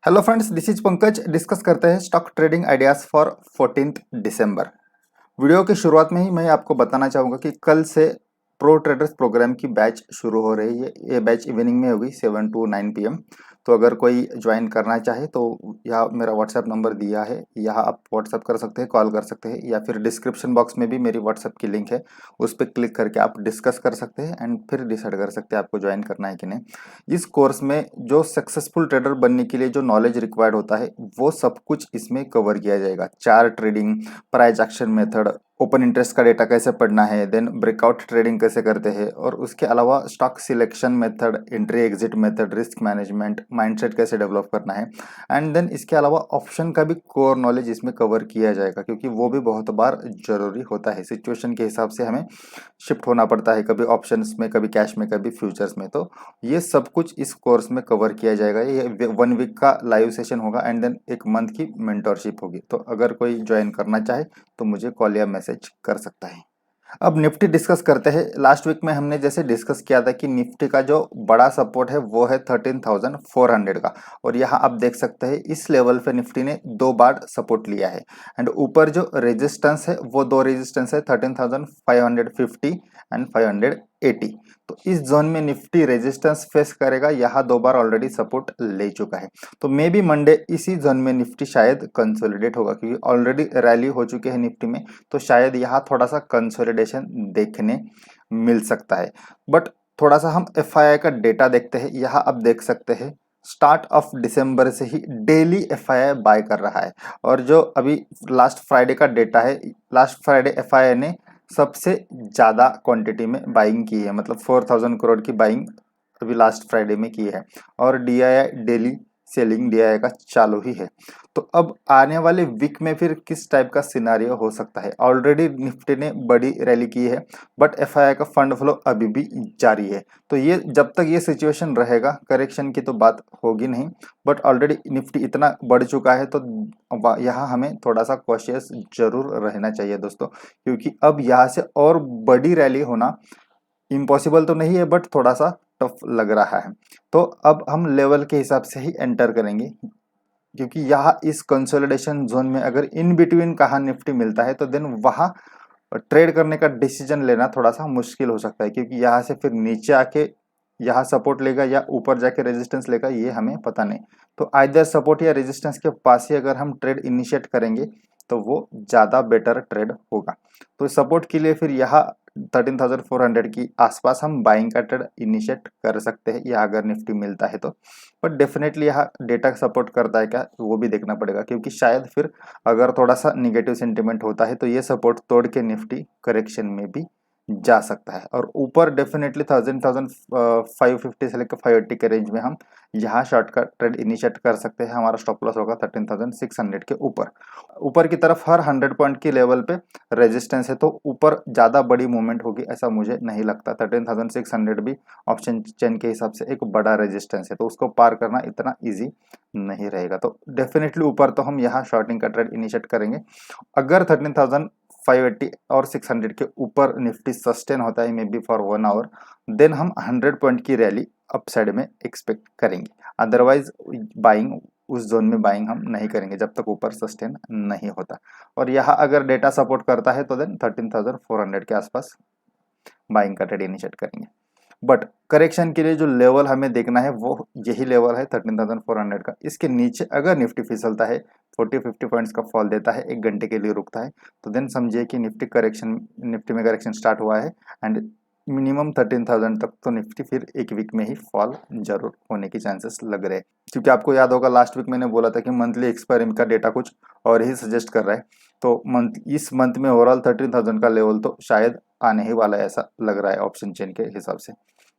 Hello friends, this is Pankaj. Discuss करते हैं stock trading ideas for 14 December. Video की शुरुआत में ही मैं आपको बताना चाहूँगा कि कल से प्रो ट्रेडर्स प्रोग्राम की बैच शुरू हो रही है। ये बैच इवनिंग में होगी 7 to 9 PM। तो अगर कोई ज्वाइन करना चाहे तो यहाँ मेरा व्हाट्सएप नंबर दिया है, यहाँ आप व्हाट्सएप कर सकते हैं, कॉल कर सकते हैं, या फिर डिस्क्रिप्शन बॉक्स में भी मेरी व्हाट्सएप की लिंक है, उस पर क्लिक करके आप डिस्कस कर सकते हैं एंड फिर डिसाइड कर सकते हैं आपको ज्वाइन करना है कि नहीं। इस कोर्स में जो सक्सेसफुल ट्रेडर बनने के लिए जो नॉलेज रिक्वायर्ड होता है वो सब कुछ इसमें कवर किया जाएगा। Chart trading, price action method, open interest का डेटा कैसे पढ़ना है, देन ब्रेकआउट ट्रेडिंग कैसे करते हैं, और उसके अलावा stock selection method, entry exit method, risk management, mindset कैसे डेवलप करना है, एंड देन इसके अलावा ऑप्शन का भी कोर नॉलेज इसमें कवर किया जाएगा, क्योंकि वो भी बहुत बार जरूरी होता है। सिचुएशन के हिसाब से हमें शिफ्ट होना पड़ता है, कभी ऑप्शंस में, कभी कैश में, कभी फ्यूचर्स में। तो ये सब कुछ इस कोर्स में कवर किया जाएगा। ये 1 वीक का लाइव सेशन होगा एंड देन 1 मंथ की मेंटरशिप होगी। तो अगर कोई ज्वाइन करना चाहे तो मुझे कॉल या मैसेज कर सकता है। अब निफ्टी डिस्कस करते हैं। लास्ट वीक में हमने जैसे डिस्कस किया था कि निफ्टी का जो बड़ा सपोर्ट है वो है 13,400 का, और यहाँ आप देख सकते हैं इस लेवल पे निफ्टी ने 2 बार सपोर्ट लिया है एंड ऊपर जो रेजिस्टेंस है वो 2 रेजिस्टेंस है, 13,550 एंड 580। तो इस जोन में निफ्टी रेजिस्टेंस फेस करेगा। यहाँ 2 बार ऑलरेडी सपोर्ट ले चुका है, तो मे बी मंडे इसी जोन में निफ्टी शायद कंसोलिडेट होगा, क्योंकि ऑलरेडी रैली हो चुके हैं निफ्टी में। तो शायद यहाँ थोड़ा सा कंसोलिडेशन देखने मिल सकता है। बट थोड़ा सा हम एफआईआई का डेटा देखते हैं। यहाँ आप देख सकते हैं स्टार्ट ऑफ दिसंबर से ही डेली एफआईआई बाय कर रहा है, और जो अभी लास्ट फ्राइडे का डेटा है, लास्ट फ्राइडे एफआईआई ने सबसे ज़्यादा क्वांटिटी में बाइंग की है, मतलब 4,000 करोड़ की बाइंग अभी लास्ट फ्राइडे में की है, और डीआईआई डेली सेलिंग डीआईआई का चालू ही है। तो अब आने वाले वीक में फिर किस टाइप का सिनारियो हो सकता है। ऑलरेडी निफ्टी ने बड़ी रैली की है, बट एफआईआई का फंड फ्लो अभी भी जारी है। तो ये जब तक ये सिचुएशन रहेगा, करेक्शन की तो बात होगी नहीं, बट ऑलरेडी निफ्टी इतना बढ़ चुका है, तो यहाँ हमें थोड़ा सा कॉशियस जरूर रहना चाहिए दोस्तों, क्योंकि अब यहाँ से और बड़ी रैली होना इम्पॉसिबल तो नहीं है, बट थोड़ा सा टफ लग रहा है। तो अब हम लेवल के हिसाब से ही एंटर करेंगे, क्योंकि यहाँ इस कंसोलिडेशन जोन में अगर इन बिटवीन कहाँ निफ्टी मिलता है तो देन वहाँ ट्रेड करने का डिसीजन लेना थोड़ा सा मुश्किल हो सकता है, क्योंकि यहाँ से फिर नीचे आके यहाँ सपोर्ट लेगा या ऊपर जाके रेजिस्टेंस लेगा, ये हमें पता नहीं। तो आइदर सपोर्ट या रेजिस्टेंस के पास ही अगर हम ट्रेड इनिशिएट करेंगे तो वो ज़्यादा बेटर ट्रेड होगा। तो सपोर्ट के लिए फिर यहाँ 13,400 की आसपास हम बाइंग का ट्रेड इनिशिएट कर सकते हैं, या अगर निफ्टी मिलता है तो। बट डेफिनेटली यहाँ डेटा सपोर्ट करता है क्या, वो भी देखना पड़ेगा, क्योंकि शायद फिर अगर थोड़ा सा निगेटिव सेंटिमेंट होता है तो ये सपोर्ट तोड़ के निफ्टी करेक्शन में भी जा सकता है, और ऊपर डेफिनेटली 550 से लेकर 580 के रेंज में हम यहाँ शॉर्ट का ट्रेड इनिशिएट कर सकते हैं। हमारा स्टॉप लॉस होगा 13,600 के ऊपर। ऊपर की तरफ हर 100 पॉइंट की लेवल पे रेजिस्टेंस है, तो ऊपर ज़्यादा बड़ी मूवमेंट होगी ऐसा मुझे नहीं लगता। 13,600 भी ऑप्शन चेन के हिसाब से एक बड़ा रेजिस्टेंस है, तो उसको पार करना इतना ईजी नहीं रहेगा। तो डेफिनेटली ऊपर तो हम यहाँ शॉर्टिंग का ट्रेड इनिशिएट करेंगे। अगर 13,580 और 600 के ऊपर निफ्टी सस्टेन होता है maybe for 1 hour, then हम 100 पॉइंट की रैली अपसाइड में एक्सपेक्ट करेंगे। अदरवाइज बाइंग, उस जोन में बाइंग हम नहीं करेंगे जब तक ऊपर सस्टेन नहीं होता। और यहाँ अगर डेटा सपोर्ट करता है तो देन 13,400 के आसपास बाइंग का ट्रेड इनिशिएट करेंगे। बट करेक्शन के लिए जो लेवल हमें देखना है वो यही लेवल है 13,400 का। इसके नीचे अगर निफ्टी फिसलता है, 40-50 पॉइंट्स का फॉल देता है, 1 घंटे के लिए रुकता है, तो देन समझिए कि निफ्टी में करेक्शन स्टार्ट हुआ है, एंड मिनिमम 13,000 तक तो निफ्टी फिर 1 वीक में ही फॉल जरूर होने की चांसेस लग रहे हैं। क्योंकि आपको याद होगा लास्ट वीक मैंने बोला था कि मंथली एक्सपायरी का डेटा कुछ और ही सजेस्ट कर रहा है। तो इस मंथ में ओवरऑल 13,000 का लेवल तो शायद आने ही वाला है, ऐसा लग रहा है ऑप्शन चेन के हिसाब से।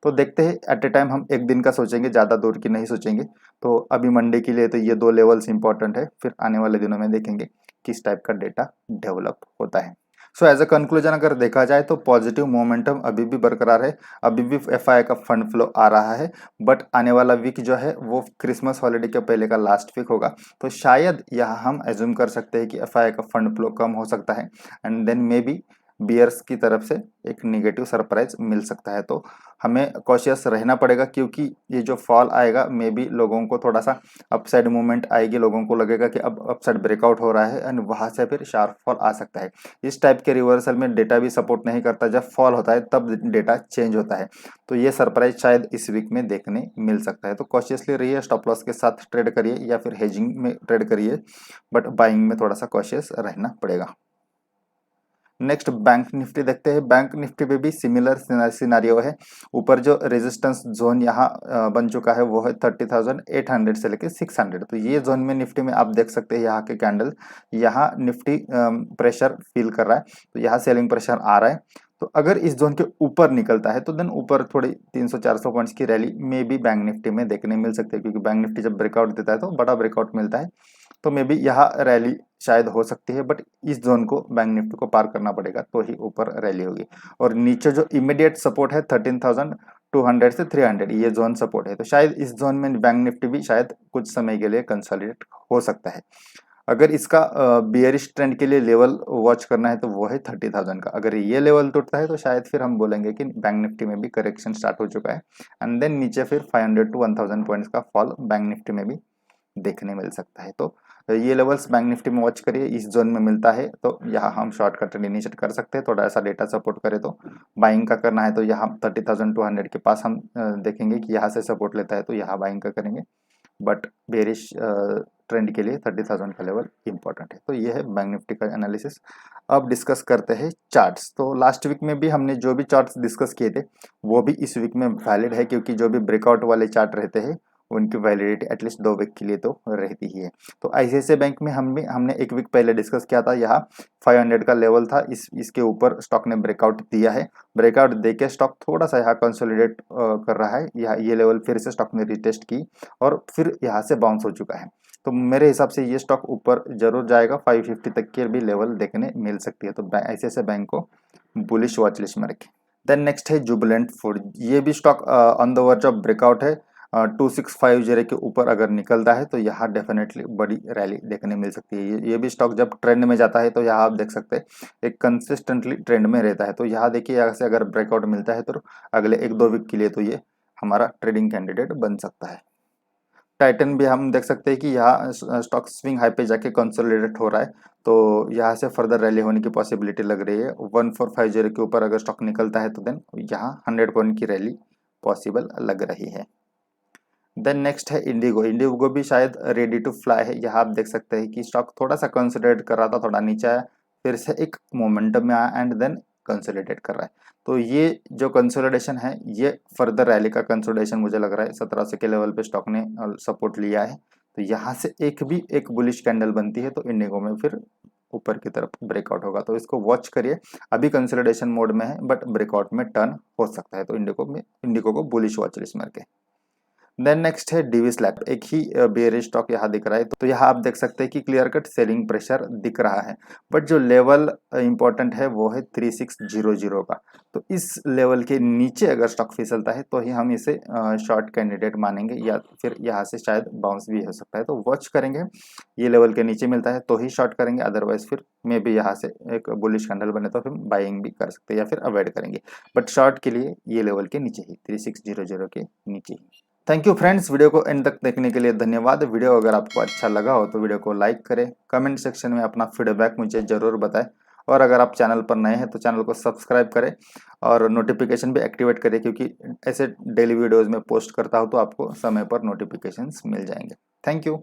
तो देखते हैं, एट ए टाइम हम 1 दिन का सोचेंगे, ज़्यादा दूर की नहीं सोचेंगे। तो अभी मंडे के लिए तो ये 2 लेवल्स इंपॉर्टेंट है, फिर आने वाले दिनों में देखेंगे किस टाइप का डेटा डेवलप होता है। सो एज अ कंक्लूजन अगर देखा जाए तो पॉजिटिव मोमेंटम अभी भी बरकरार है, अभी भी एफआईआई का फंड फ्लो आ रहा है। बट आने वाला वीक जो है वो क्रिसमस हॉलीडे के पहले का लास्ट वीक होगा, तो शायद यहाँ हम एज्यूम कर सकते हैं कि एफआईआई का फंड फ्लो कम हो सकता है, and then maybe bears की तरफ से एक निगेटिव सरप्राइज मिल सकता है। तो हमें कॉशियस रहना पड़ेगा, क्योंकि ये जो फॉल आएगा मे बी लोगों को थोड़ा सा अपसाइड मूवमेंट आएगी, लोगों को लगेगा कि अब अपसाइड ब्रेकआउट हो रहा है एंड वहां से फिर शार्प फॉल आ सकता है। इस टाइप के रिवर्सल में डेटा भी सपोर्ट नहीं करता, जब फॉल होता है तब डेटा चेंज होता है। तो ये सरप्राइज शायद इस वीक में देखने मिल सकता है। तो कॉशियसली रहिए, स्टॉप लॉस के साथ ट्रेड करिए या फिर हेजिंग में ट्रेड करिए, बट बाइंग में थोड़ा सा कॉशियस रहना पड़ेगा। नेक्स्ट बैंक निफ्टी देखते हैं। बैंक निफ्टी पे भी सिमिलर सिनारियो है। ऊपर जो रेजिस्टेंस जोन यहाँ बन चुका है वो है 30,800 से लेके 600। तो ये जोन में निफ्टी में आप देख सकते हैं यहाँ के कैंडल, यहाँ निफ्टी प्रेशर फील कर रहा है, तो यहाँ सेलिंग प्रेशर आ रहा है। तो अगर इस जोन के ऊपर निकलता है तो देन ऊपर थोड़ी 300-400 पॉइंट्स की रैली में भी बैंक निफ्टी में देखने मिल सकती है, क्योंकि बैंक निफ्टी जब ब्रेकआउट देता है तो बड़ा ब्रेकआउट मिलता है। तो मे बी यहाँ रैली शायद हो सकती है, बट इस जोन को बैंक निफ्टी को पार करना पड़ेगा तो ही ऊपर रैली होगी। और नीचे जो इमीडिएट सपोर्ट है 13,200 से 300, ये जोन सपोर्ट है। तो शायद इस जोन में बैंक निफ्टी भी शायद कुछ समय के लिए कंसोलिडेट हो सकता है। अगर इसका बियरिश ट्रेंड के लिए लेवल वॉच करना है तो वो है 30,000 का। अगर ये लेवल टूटता है तो शायद फिर हम बोलेंगे कि बैंक निफ्टी में भी करेक्शन स्टार्ट हो चुका है, एंड देन नीचे फिर 500 to 1000 पॉइंट्स का फॉल बैंक निफ्टी में भी देखने मिल सकता है। तो ये लेवल्स बैंक निफ्टी में वॉच करिए, इस जोन में मिलता है तो यहाँ हम शॉर्टकट इनिशिएट कर सकते हैं। थोड़ा ऐसा डेटा सपोर्ट करे तो बाइंग का करना है तो यहाँ 30,200 के पास हम देखेंगे कि यहाँ से सपोर्ट लेता है तो यहाँ बाइंग का करेंगे, बट बेरिश ट्रेंड के लिए 30,000 का लेवल इंपॉर्टेंट है। तो ये है बैंक निफ्टी का एनालिसिस। अब डिस्कस करते हैं चार्ट्स। तो लास्ट वीक में भी हमने जो भी चार्ट्स डिस्कस किए थे वो भी इस वीक में वैलिड है, क्योंकि जो भी ब्रेकआउट वाले चार्ट रहते हैं उनकी वैलिडिटी एटलीस्ट 2 वीक के लिए तो रहती ही है। तो आईसीआईसीआई बैंक में हमने 1 वीक पहले डिस्कस किया था, यहाँ 500 का लेवल था, इसके ऊपर स्टॉक ने ब्रेकआउट दिया है। ब्रेकआउट देके स्टॉक थोड़ा सा यहाँ कंसोलिडेट कर रहा है, यहाँ ये लेवल फिर से स्टॉक ने रिटेस्ट की और फिर यहाँ से बाउंस हो चुका है। तो मेरे हिसाब से ये स्टॉक ऊपर जरूर जाएगा, 550 तक के भी लेवल देखने मिल सकती है। तो आईसीआईसीआई बैंक को बुलिश वॉच लिस्ट में रखें। देन नेक्स्ट है जुबलेंट फूड। ये भी stock on the verge of breakout है। 2650 के ऊपर अगर निकलता है तो यहाँ डेफिनेटली बड़ी रैली देखने मिल सकती है। ये भी स्टॉक जब ट्रेंड में जाता है तो यहाँ आप देख सकते हैं एक कंसिस्टेंटली ट्रेंड में रहता है। तो यहाँ देखिए, यहाँ से अगर ब्रेकआउट मिलता है तो अगले 1-2 वीक के लिए तो ये हमारा ट्रेडिंग कैंडिडेट बन सकता है। टाइटन भी हम देख सकते हैं कि यहाँ स्टॉक स्विंग हाई पे जाके कंसोलिडेट हो रहा है, तो यहाँ से फर्दर रैली होने की पॉसिबिलिटी लग रही है। 1450 के ऊपर अगर स्टॉक निकलता है तो देन यहाँ 100 पॉइंट की रैली पॉसिबल लग रही है। देन नेक्स्ट है इंडिगो। इंडिगो भी शायद रेडी टू फ्लाई है। यहाँ आप देख सकते हैं कि स्टॉक थोड़ा सा कंसोलिडेट कर रहा था, थोड़ा नीचे आया, फिर से एक मोमेंटम में आया एंड देन कंसोलिडेट कर रहा है। तो ये जो कंसोलिडेशन है ये फर्दर रैली का कंसोलिडेशन मुझे लग रहा है। 1700 के लेवल पे स्टॉक ने सपोर्ट लिया है, तो यहाँ से एक बुलिश कैंडल बनती है तो इंडिगो में फिर ऊपर की तरफ ब्रेकआउट होगा। तो इसको वॉच करिए, अभी कंसोलिडेशन मोड में है बट ब्रेकआउट में टर्न हो सकता है। तो इंडिगो को बुलिश वॉच लिस्ट में रखें। देन नेक्स्ट है DIVISLAB। एक ही बेयरिश स्टॉक यहाँ दिख रहा है, तो यहाँ आप देख सकते हैं कि क्लियर कट सेलिंग प्रेशर दिख रहा है, बट जो लेवल इंपॉर्टेंट है वो है 3600 का। तो इस लेवल के नीचे अगर स्टॉक फिसलता है तो ही हम इसे शॉर्ट कैंडिडेट मानेंगे, या फिर यहाँ से शायद बाउंस भी हो सकता है। तो वॉच करेंगे, ये लेवल के नीचे मिलता है तो ही शॉर्ट करेंगे, अदरवाइज फिर मे भी यहाँ से एक बुलिश कैंडल बने तो फिर बाइंग भी कर सकते हैं या फिर अवॉइड करेंगे, बट शॉर्ट के लिए ये लेवल के नीचे ही 3600 के नीचे ही। थैंक यू फ्रेंड्स, वीडियो को एंड तक देखने के लिए धन्यवाद। वीडियो अगर आपको अच्छा लगा हो तो वीडियो को लाइक करें, कमेंट सेक्शन में अपना फीडबैक मुझे ज़रूर बताएं, और अगर आप चैनल पर नए हैं तो चैनल को सब्सक्राइब करें और नोटिफिकेशन भी एक्टिवेट करें, क्योंकि ऐसे डेली वीडियोज़ में पोस्ट करता हूँ तो आपको समय पर नोटिफिकेशंस मिल जाएंगे। Thank you.